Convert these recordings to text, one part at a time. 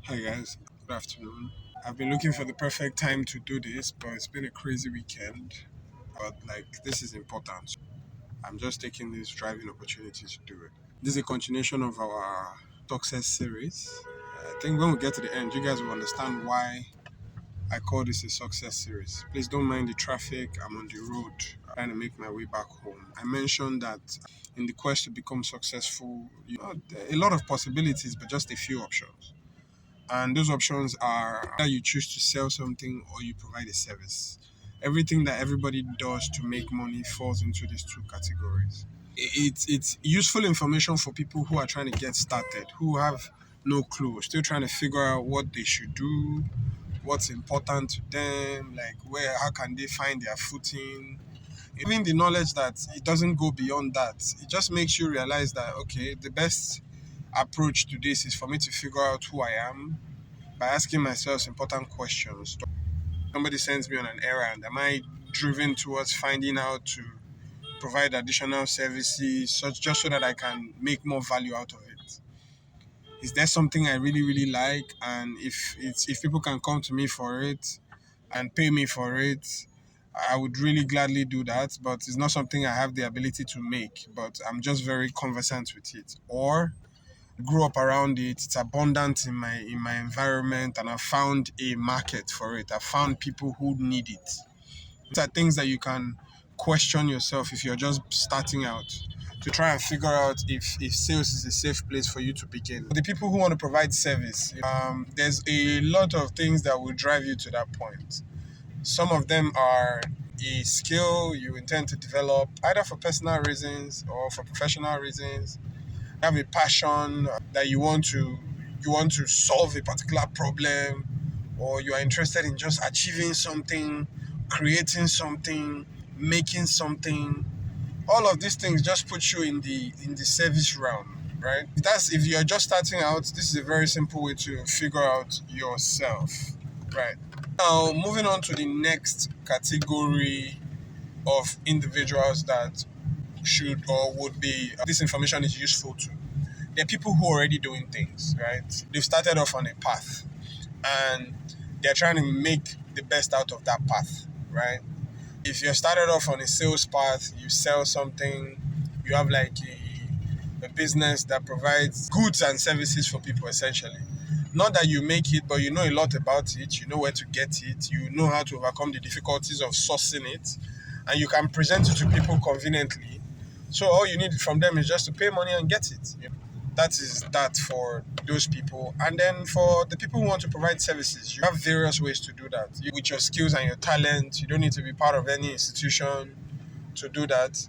Hi guys, good afternoon. I've been looking for the perfect time to do this, but it's been a crazy weekend. But this is important. I'm just taking this driving opportunity to do it. This is a continuation of our Success series. I think when we get to the end, you guys will understand why I call this a Success series. Please don't mind the traffic. I'm on the road trying to make my way back home. I mentioned that in the quest to become successful, there are a lot of possibilities, but just a few options. And those options are either you choose to sell something or you provide a service. Everything that everybody does to make money falls into these two categories. It's useful information for people who are trying to get started, who have no clue, still trying to figure out what they should do, what's important to them, like where how can they find their footing. Even the knowledge that it doesn't go beyond that, it just makes you realize that okay, the best approach to this is for me to figure out who I am by asking myself important questions. Somebody sends me on an errand. Am I driven towards finding out to provide additional services such just so that I can make more value out of it? Is there something I really, really like? And if people can come to me for it and pay me for it, I would really gladly do that. But it's not something I have the ability to make. But I'm just very conversant with it. Or grew up around it. It's abundant in my environment, and I found a market for it. I found people who need it. These are things that you can question yourself if you're just starting out to try and figure out if sales is a safe place for you to begin. The people who want to provide service, there's a lot of things that will drive you to that point. Some of them are a skill you intend to develop either for personal reasons or for professional reasons. Have a passion that you want to solve a particular problem, or you are interested in just achieving something, creating something, making something. All of these things just put you in the service realm, right? That's if you're just starting out. This is a very simple way to figure out yourself, right? Now moving on to the next category of individuals that should or would be this information is useful to. There are people who are already doing things, right? They've started off on a path and they're trying to make the best out of that path, right? If you're started off on a sales path, you sell something, you have like a business that provides goods and services for people essentially. Not that you make it, but you know a lot about it, you know where to get it, you know how to overcome the difficulties of sourcing it, and you can present it to people conveniently. So all you need from them is just to pay money and get it. That is that for those people. And then for the people who want to provide services, you have various ways to do that. With your skills and your talent, you don't need to be part of any institution to do that.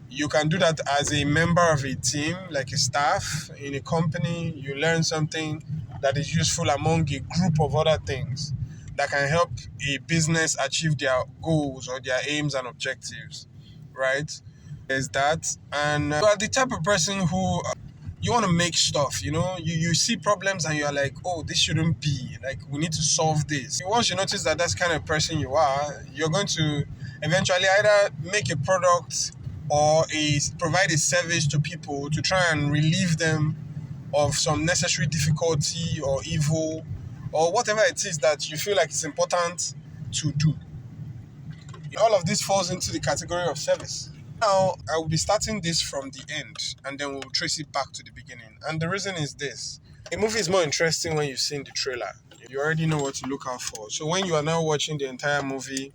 You can do that as a member of a team, like a staff in a company. You learn something that is useful among a group of other things that can help a business achieve their goals or their aims and objectives, right? There's that. And you are the type of person who you want to make stuff, you see problems and you're like, oh, this shouldn't be, like, we need to solve this. Once you notice that that's the kind of person you are, you're going to eventually either make a product or provide a service to people to try and relieve them of some necessary difficulty or evil or whatever it is that you feel like it's important to do. All of this falls into the category of service. Now, I will be starting this from the end and then we'll trace it back to the beginning. And the reason is this. A movie is more interesting when you've seen the trailer. You already know what to look out for. So when you are now watching the entire movie,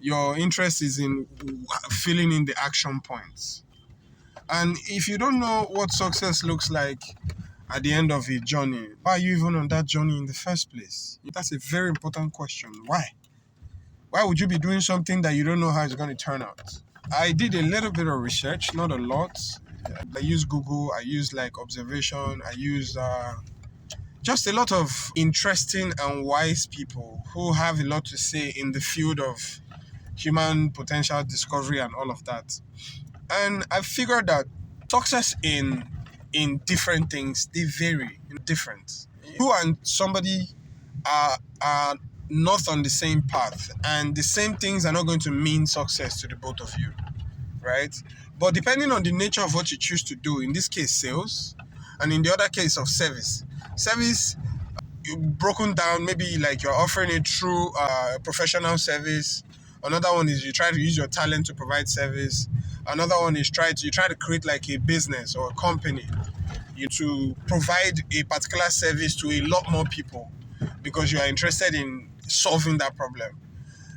your interest is in filling in the action points. And if you don't know what success looks like at the end of a journey, why are you even on that journey in the first place? That's a very important question. Why? Why would you be doing something that you don't know how it's going to turn out? I did a little bit of research, not a lot. I use Google, I use like observation, I use just a lot of interesting and wise people who have a lot to say in the field of human potential discovery and all of that. And I figured that success in different things, they vary in different. You and somebody are not on the same path, and the same things are not going to mean success to the both of you, right? But depending on the nature of what you choose to do, in this case sales, and in the other case of service broken down. Maybe like you're offering it through professional service. Another one is you try to use your talent to provide service. Another one is you try to create like a business or a company to provide a particular service to a lot more people because you are interested in solving that problem.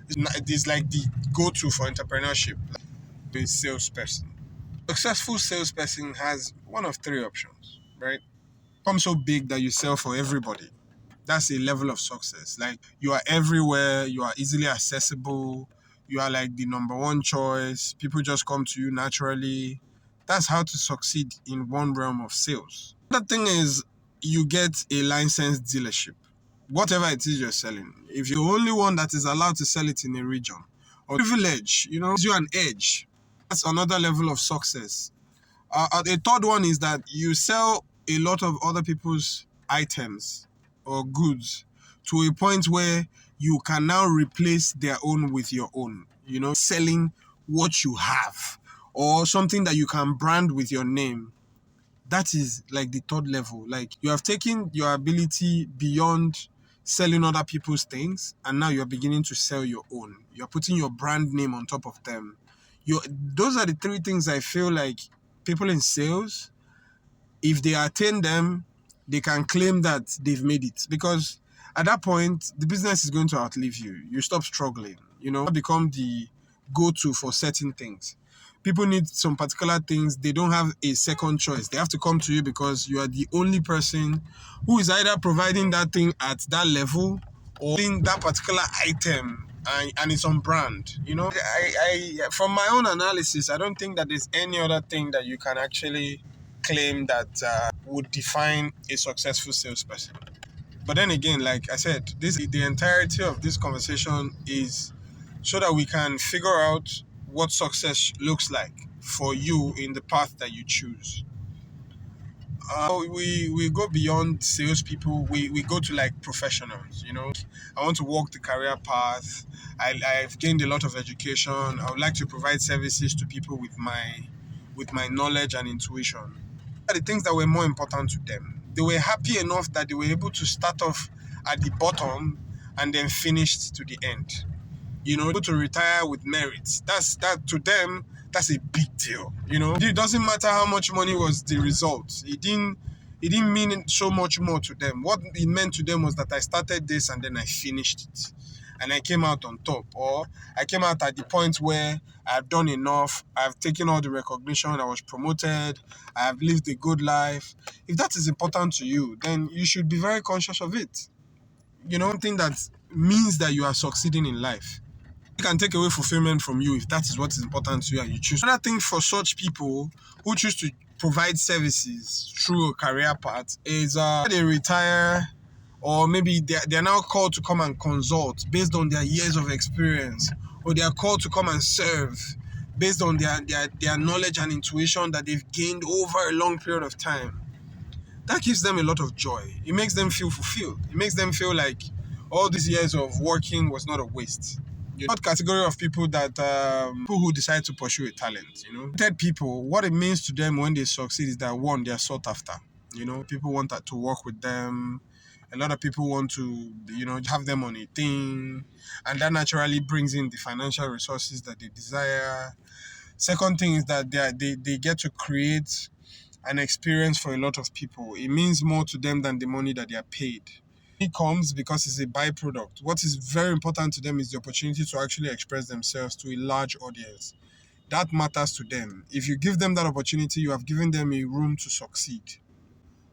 It's like the go-to for entrepreneurship. Like a salesperson. Successful salesperson has one of three options, right? Become so big that you sell for everybody. That's a level of success. Like you are everywhere, you are easily accessible, you are like the number one choice, people just come to you naturally. That's how to succeed in one realm of sales. The thing is, you get a licensed dealership. Whatever it is you're selling, if you're the only one that is allowed to sell it in a region, or privilege, gives you an edge. That's another level of success. The third one is that you sell a lot of other people's items or goods to a point where you can now replace their own with your own. Selling what you have or something that you can brand with your name. That is like the third level. Like you have taken your ability beyond selling other people's things, and now you're beginning to sell your own. You're putting your brand name on top of them. Those are the three things I feel like people in sales, if they attain them, they can claim that they've made it. Because at that point, the business is going to outlive you. You stop struggling. Become the go-to for certain things. People need some particular things. They don't have a second choice. They have to come to you because you are the only person who is either providing that thing at that level or in that particular item, and it's on brand. From my own analysis, I don't think that there's any other thing that you can actually claim that would define a successful salesperson. But then again, like I said, the entirety of this conversation is so that we can figure out what success looks like for you in the path that you choose. We go beyond salespeople. We go to like professionals. I want to walk the career path. I've gained a lot of education. I would like to provide services to people with my knowledge and intuition. The things that were more important to them. They were happy enough that they were able to start off at the bottom and then finished to the end. Able to retire with merit. That to them, that's a big deal. It doesn't matter how much money was the result. It didn't mean so much more to them. What it meant to them was that I started this and then I finished it. And I came out on top. Or I came out at the point where I've done enough. I've taken all the recognition. I was promoted. I have lived a good life. If that is important to you, then you should be very conscious of it. Something that means that you are succeeding in life. It can take away fulfillment from you if that is what is important to you and you choose. Another thing for such people who choose to provide services through a career path is they retire, or maybe they're now called to come and consult based on their years of experience, or they are called to come and serve based on their knowledge and intuition that they've gained over a long period of time. That gives them a lot of joy. It makes them feel fulfilled. It makes them feel like all these years of working was not a waste. What category of people that people who decide to pursue a talent, Third people, what it means to them when they succeed is that one, they are sought after. People want to work with them. A lot of people want to, have them on a thing, and that naturally brings in the financial resources that they desire. Second thing is that they get to create an experience for a lot of people. It means more to them than the money that they are paid. It comes because it's a byproduct. What is very important to them is the opportunity to actually express themselves to a large audience. That matters to them. If you give them that opportunity, you have given them a room to succeed.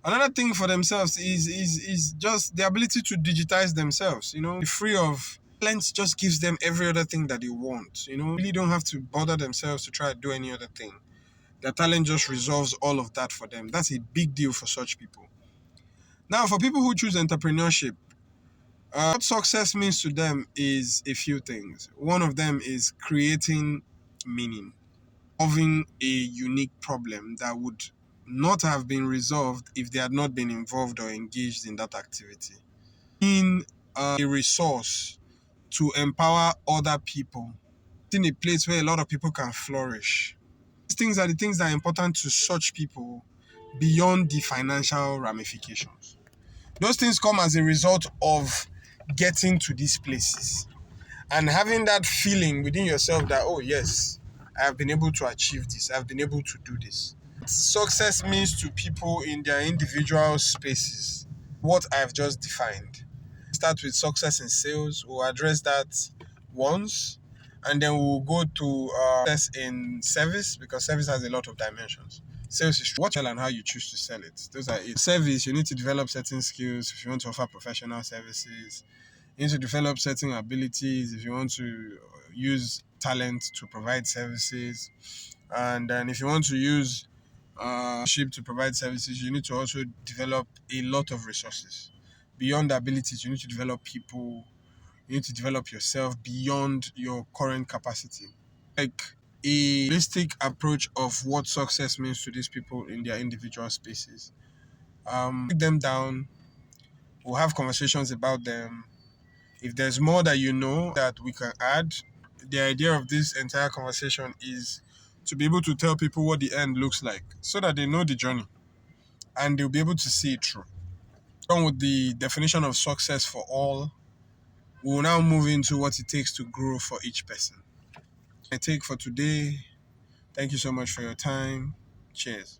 Another thing for themselves is just the ability to digitize themselves. Free of talent just gives them every other thing that they want. Really don't have to bother themselves to try to do any other thing. Their talent just resolves all of that for them. That's a big deal for such people. Now, for people who choose entrepreneurship, what success means to them is a few things. One of them is creating meaning, solving a unique problem that would not have been resolved if they had not been involved or engaged in that activity. Being a resource to empower other people, in a place where a lot of people can flourish. These things are the things that are important to such people beyond the financial ramifications. Those things come as a result of getting to these places and having that feeling within yourself that, oh, yes, I have been able to achieve this, I've been able to do this. Success means to people in their individual spaces what I've just defined. Start with success in sales, we'll address that once, and then we'll go to success in service, because service has a lot of dimensions. Sales is what you sell and how you choose to sell it. Those are it. Service, you need to develop certain skills if you want to offer professional services. You need to develop certain abilities if you want to use talent to provide services. And then if you want to use ship to provide services, you need to also develop a lot of resources. Beyond the abilities, you need to develop people. You need to develop yourself beyond your current capacity. Like a holistic approach of what success means to these people in their individual spaces. Break them down. We'll have conversations about them. If there's more that you know that we can add, the idea of this entire conversation is to be able to tell people what the end looks like so that they know the journey and they'll be able to see it through. Along with the definition of success for all, we'll now move into what it takes to grow for each person. I take for today. Thank you so much for your time. Cheers.